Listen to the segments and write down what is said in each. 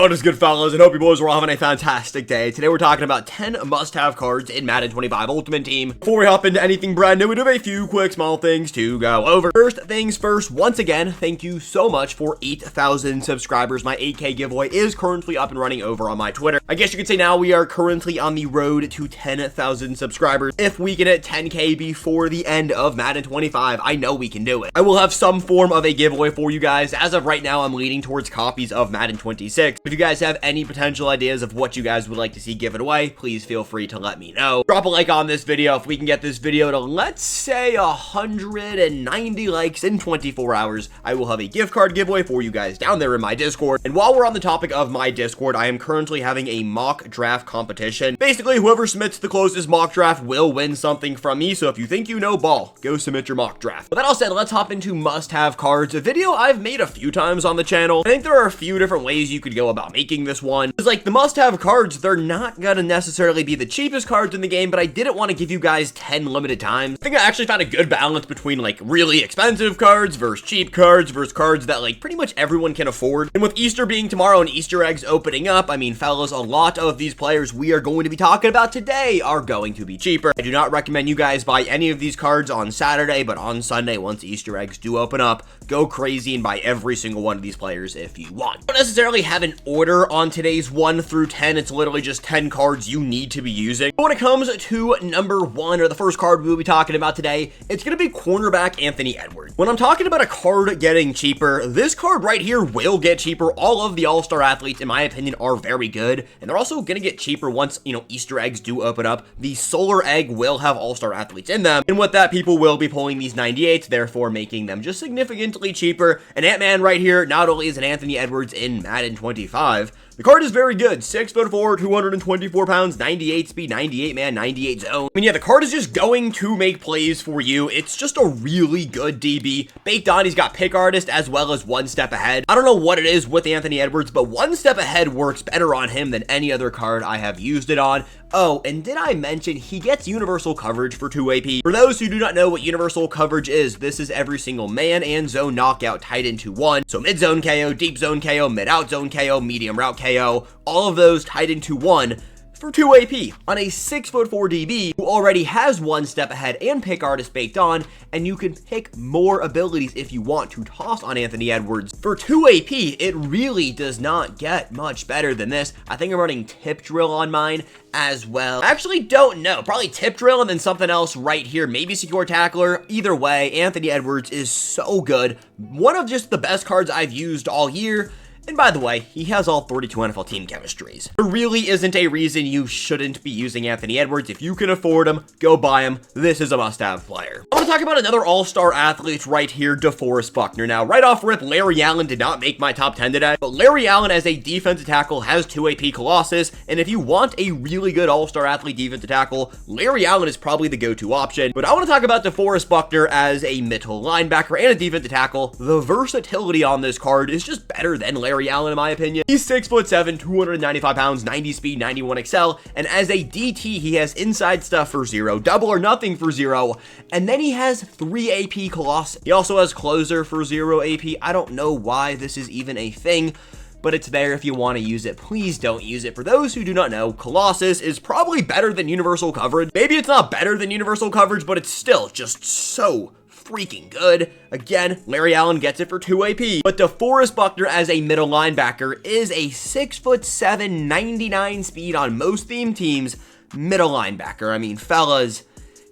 Yo, what is good, fellas? And hope you boys are all having a fantastic day. Today we're talking about 10 must-have cards in Madden 25 Ultimate Team. Before we hop into anything brand new, we do have a few quick small things to go over. First things first, once again, thank you so much for 8,000 subscribers. My 8K giveaway is currently up and running over on my Twitter. I guess you could say now we are currently on the road to 10,000 subscribers. If we can hit 10K before the end of Madden 25, I know we can do it. I will have some form of a giveaway for you guys. As of right now, I'm leaning towards copies of Madden 26. If you guys have any potential ideas of what you guys would like to see given away, please feel free to let me know. Drop a like on this video if we can get this video to, let's say, 190 likes in 24 hours. I will have a gift card giveaway for you guys down there in my Discord. And while we're on the topic of my Discord, I am currently having a mock draft competition. Basically, whoever submits the closest mock draft will win something from me. So if you think you know ball, go submit your mock draft. With that all said, let's hop into must-have cards, a video I've made a few times on the channel. I think there are a few different ways you could go about making this one. It's like the must-have cards, they're not gonna necessarily be the cheapest cards in the game, but I didn't want to give you guys 10 limited times. I think I actually found a good balance between like really expensive cards versus cheap cards versus cards that like pretty much everyone can afford. And with Easter being tomorrow and Easter eggs opening up, I mean, fellas, a lot of these players we are going to be talking about today are going to be cheaper. I do not recommend you guys buy any of these cards on Saturday, but on Sunday, once Easter eggs do open up, go crazy and buy every single one of these players if you want. I don't necessarily have an order on today's 1 through 10. It's literally just 10 cards you need to be using. But when it comes to number 1, or the first card we'll be talking about today, it's going to be cornerback Anthony Edwards. When I'm talking about a card getting cheaper, this card right here will get cheaper. All of the all-star athletes, in my opinion, are very good, and they're also going to get cheaper once, you know, Easter eggs do open up. The solar egg will have all-star athletes in them, and with that, people will be pulling these 98s, therefore making them just significantly cheaper. And Ant-Man right here not only is an Anthony Edwards in Madden 25, the card is very good. 6'4", 224 pounds, 98 speed, 98 man, 98 zone. I mean, yeah, the card is just going to make plays for you. It's just a really good DB. Baked on, he's got pick artist as well as one step ahead. I don't know what it is with Anthony Edwards, but one step ahead works better on him than any other card I have used it on. Oh, and did I mention he gets universal coverage for 2 AP? For those who do not know what universal coverage is, this is every single man and zone knockout tied into one. So mid zone KO, deep zone KO, mid out zone KO, medium route KO, all of those tied into one for 2 AP on a 6'4" DB who already has one step ahead and pick artist baked on, and you can pick more abilities if you want to toss on Anthony Edwards. For 2 AP, it really does not get much better than this. I think I'm running tip drill on mine as well. I actually don't know. Probably tip drill and then something else right here. Maybe secure tackler. Either way, Anthony Edwards is so good. One of just the best cards I've used all year. And by the way, he has all 32 NFL team chemistries. There really isn't a reason you shouldn't be using Anthony Edwards. If you can afford him, go buy him. This is a must-have player. I want to talk about another all-star athlete right here, DeForest Buckner. Now, right off rip, Larry Allen did not make my top 10 today, but Larry Allen as a defensive tackle has 2 AP Colossus, and if you want a really good all-star athlete defensive tackle, Larry Allen is probably the go-to option. But I want to talk about DeForest Buckner as a middle linebacker and a defensive tackle. The versatility on this card is just better than Larry Allen, in my opinion. He's 6'7", 295 pounds, 90 speed, 91 excel, and as a DT, he has inside stuff for 0, double or nothing for 0, and then he has 3 AP Colossus. He also has closer for 0 AP. I don't know why this is even a thing, but it's there if you want to use it. Please don't use it. For those who do not know, Colossus is probably better than universal coverage. Maybe it's not better than universal coverage, but it's still just so freaking good. Again, Larry Allen gets it for 2 AP, but DeForest Buckner as a middle linebacker is a 6'7", 99 speed on most theme teams middle linebacker. I mean, fellas,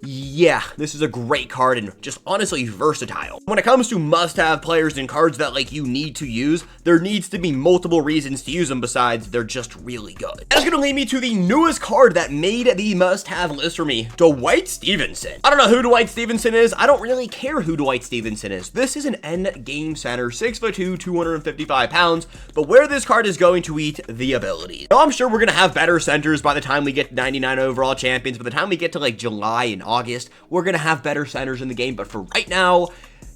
yeah, this is a great card and just honestly versatile. When it comes to must-have players and cards that like you need to use, there needs to be multiple reasons to use them besides they're just really good. That's gonna lead me to the newest card that made the must-have list for me, Dwight Stevenson. I don't know who Dwight Stevenson is. I don't really care who Dwight Stevenson is. This is an end game center, 6'2", 255 pounds, but where this card is going to eat the abilities. Now, I'm sure we're gonna have better centers by the time we get to 99 overall champions. By the time we get to like July and August, we're gonna have better centers in the game, but for right now,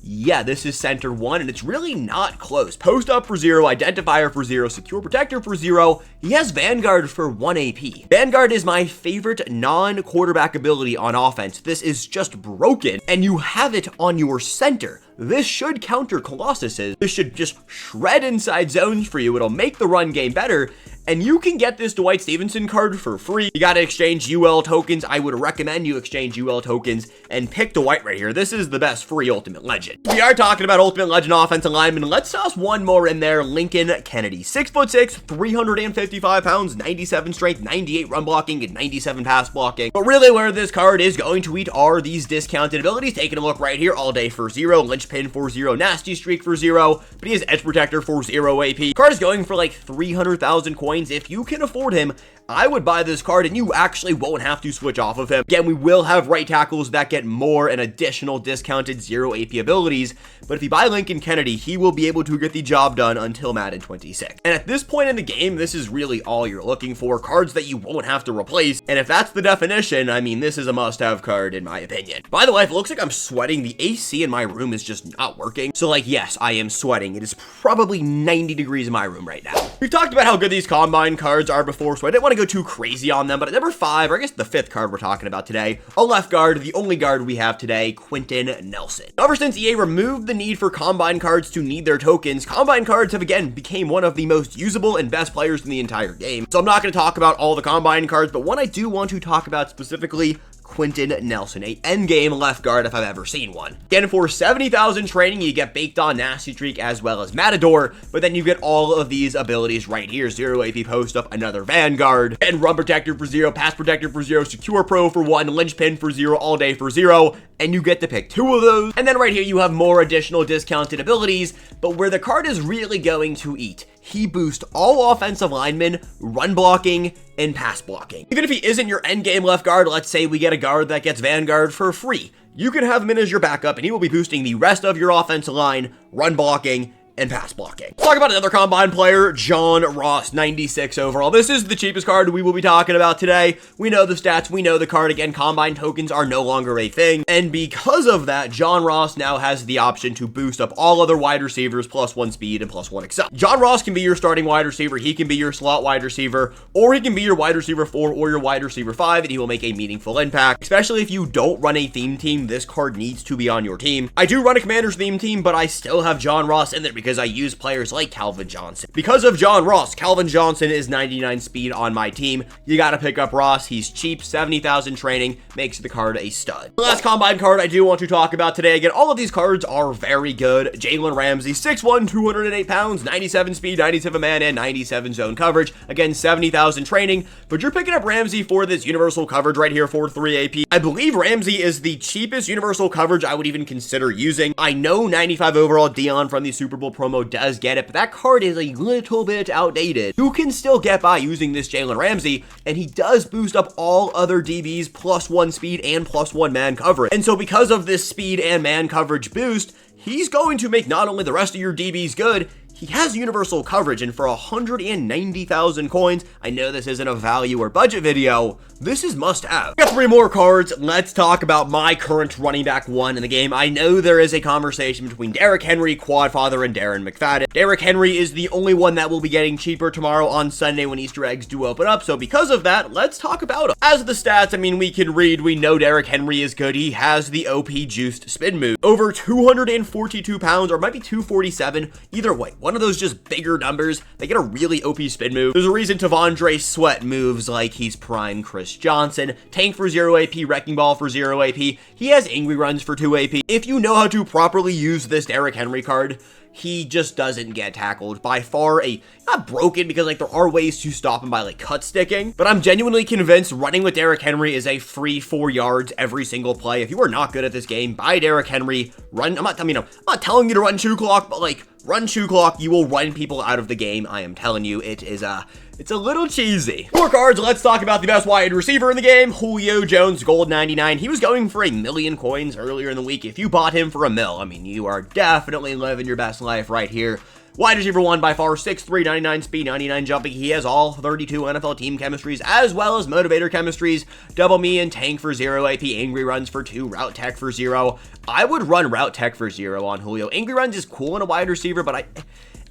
yeah, this is center 1, and it's really not close. Post up for 0, identifier for 0, secure protector for 0. He has Vanguard for 1 AP. Vanguard is my favorite non-quarterback ability on offense. This is just broken, and you have it on your center. this should counter Colossus's. This should just shred inside zones for you. It'll make the run game better. And you can get this Dwight Stevenson card for free. You gotta exchange UL tokens. I would recommend you exchange UL tokens and pick Dwight right here. This is the best free Ultimate Legend. We are talking about Ultimate Legend offensive lineman. Let's toss one more in there. Lincoln Kennedy. 6'6", 355 pounds, 97 strength, 98 run blocking, and 97 pass blocking. But really where this card is going to eat are these discounted abilities. Taking a look right here. All day for 0, linchpin for 0, nasty streak for 0, but he has edge protector for 0 AP. Card is going for like 300,000 coins. If you can afford him, I would buy this card and you actually won't have to switch off of him. Again, we will have right tackles that get more and additional discounted 0 AP abilities, but if you buy Lincoln Kennedy, he will be able to get the job done until Madden 26. And at this point in the game, this is really all you're looking for, cards that you won't have to replace. And if that's the definition, I mean, this is a must-have card in my opinion. By the way, if it looks like I'm sweating, the AC in my room is just not working. So like, yes, I am sweating. It is probably 90 degrees in my room right now. We've talked about how good these combine cards are before, so I didn't want to go too crazy on them, but at number 5, or I guess the 5th card we're talking about today, a left guard, the only guard we have today, Quinton Nelson. Ever since EA removed the need for combine cards to need their tokens, combine cards have again became one of the most usable and best players in the entire game. So I'm not going to talk about all the combine cards, but one I do want to talk about specifically, Quinton Nelson, a endgame left guard if I've ever seen one. Again, for 70,000 training, you get Baked On, Nasty Streak, as well as Matador, but then you get all of these abilities right here. 0 AP post up, another Vanguard, and Run Protector for 0, Pass Protector for 0, Secure Pro for 1, Linchpin for 0, All Day for 0, and you get to pick 2 of those. And then right here, you have more additional discounted abilities, but where the card is really going to eat, he boosts all offensive linemen, run blocking, and pass blocking. Even if he isn't your endgame left guard, let's say we get a guard that gets Vanguard for free. You can have him in as your backup, and he will be boosting the rest of your offensive line, run blocking, and pass blocking. Let's talk about another combine player, John Ross, 96 overall. This is the cheapest card we will be talking about today. We know the stats, we know the card. Again, combine tokens are no longer a thing. And because of that, John Ross now has the option to boost up all other wide receivers, +1 speed and +1 excel. John Ross can be your starting wide receiver, he can be your slot wide receiver, or he can be your wide receiver 4 or your wide receiver 5, and he will make a meaningful impact. Especially if you don't run a theme team, this card needs to be on your team. I do run a Commander's theme team, but I still have John Ross in there because I use players like Calvin Johnson. Because of John Ross, Calvin Johnson is 99 speed on my team. You gotta pick up Ross. He's cheap, 70,000 training, makes the card a stud. The last combine card I do want to talk about today, again, all of these cards are very good. Jaylen Ramsey, 6'1", 208 pounds, 97 speed, 97 man, and 97 zone coverage. Again, 70,000 training, but you're picking up Ramsey for this universal coverage right here for 3 AP. I believe Ramsey is the cheapest universal coverage I would even consider using. I know 95 overall Dion from the Super Bowl promo does get it, but that card is a little bit outdated. You can still get by using this Jaylen Ramsey, and he does boost up all other DBs +1 speed and +1 man coverage. And so because of this speed and man coverage boost, he's going to make not only the rest of your DBs good, he has universal coverage, and for 190,000 coins, I know this isn't a value or budget video, this is must have. We got 3 more cards. Let's talk about my current running back 1 in the game. I know there is a conversation between Derrick Henry, Quadfather, and Darren McFadden. Derrick Henry is the only one that will be getting cheaper tomorrow on Sunday when Easter eggs do open up, so because of that, let's talk about him. As the stats, I mean, we can read, we know Derrick Henry is good. He has the OP juiced spin move. Over 242 pounds, or it might be 247, either way. One of those just bigger numbers, they get a really OP spin move. There's a reason Tavondre Sweat moves like he's prime Chris Johnson. Tank for 0 AP, Wrecking Ball for 0 AP. He has Angry Runs for 2 AP. If you know how to properly use this Derrick Henry card, he just doesn't get tackled. By far not broken, because like there are ways to stop him by like cut sticking, but I'm genuinely convinced running with Derrick Henry is a free 4 yards every single play. If you are not good at this game, buy Derrick Henry, run. I'm not telling you to run 2 clock, but like run 2 clock, you will run people out of the game. I am telling you, it's a little cheesy. 4 cards, let's talk about the best wide receiver in the game, Julio Jones, gold 99. He was going for 1,000,000 coins earlier in the week. If you bought him for $1 million, I mean, you are definitely living your best life right here. Wide receiver 1 by far, 6'3", 99 speed, 99 jumping. He has all 32 NFL team chemistries, as well as motivator chemistries. Double me and tank for 0 AP, angry runs for 2, route tech for 0. I would run route tech for 0 on Julio. Angry runs is cool in a wide receiver, but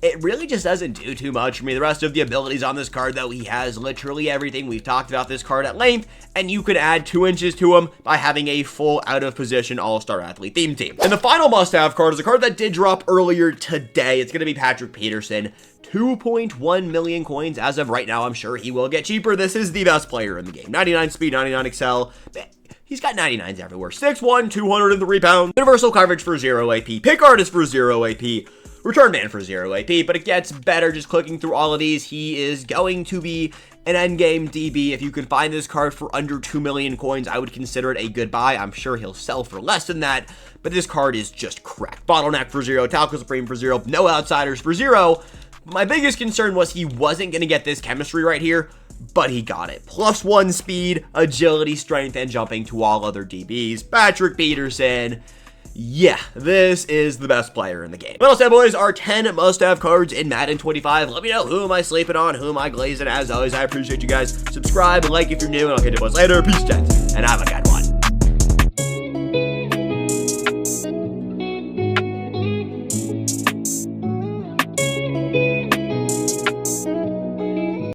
it really just doesn't do too much for me. The rest of the abilities on this card, though, he has literally everything. We've talked about this card at length, and you could add 2 inches to him by having a full out-of-position all-star athlete theme team. And the final must-have card is a card that did drop earlier today. It's going to be Patrick Peterson. 2.1 million coins as of right now. I'm sure he will get cheaper. This is the best player in the game. 99 speed, 99 excel. He's got 99s everywhere. 6'1", 203 pounds. Universal coverage for 0 AP. Pick artist for 0 AP. Return man for 0 AP. But it gets better just clicking through all of these. He is going to be an endgame DB. If you can find this card for under 2 million coins, I would consider it a good buy. I'm sure he'll sell for less than that. But this card is just cracked. Bottleneck for 0. Tackle Supreme for 0. No outsiders for 0. My biggest concern was he wasn't going to get this chemistry right here, but he got it. +1 speed, agility, strength, and jumping to all other DBs. Patrick Peterson. Yeah, this is the best player in the game. Well said, boys, our 10 must-have cards in Madden 25. Let me know who am I sleeping on, who am I glazing. As always, I appreciate you guys. Subscribe and like if you're new, and I'll catch you boys later. Peace, gents, and have a good one.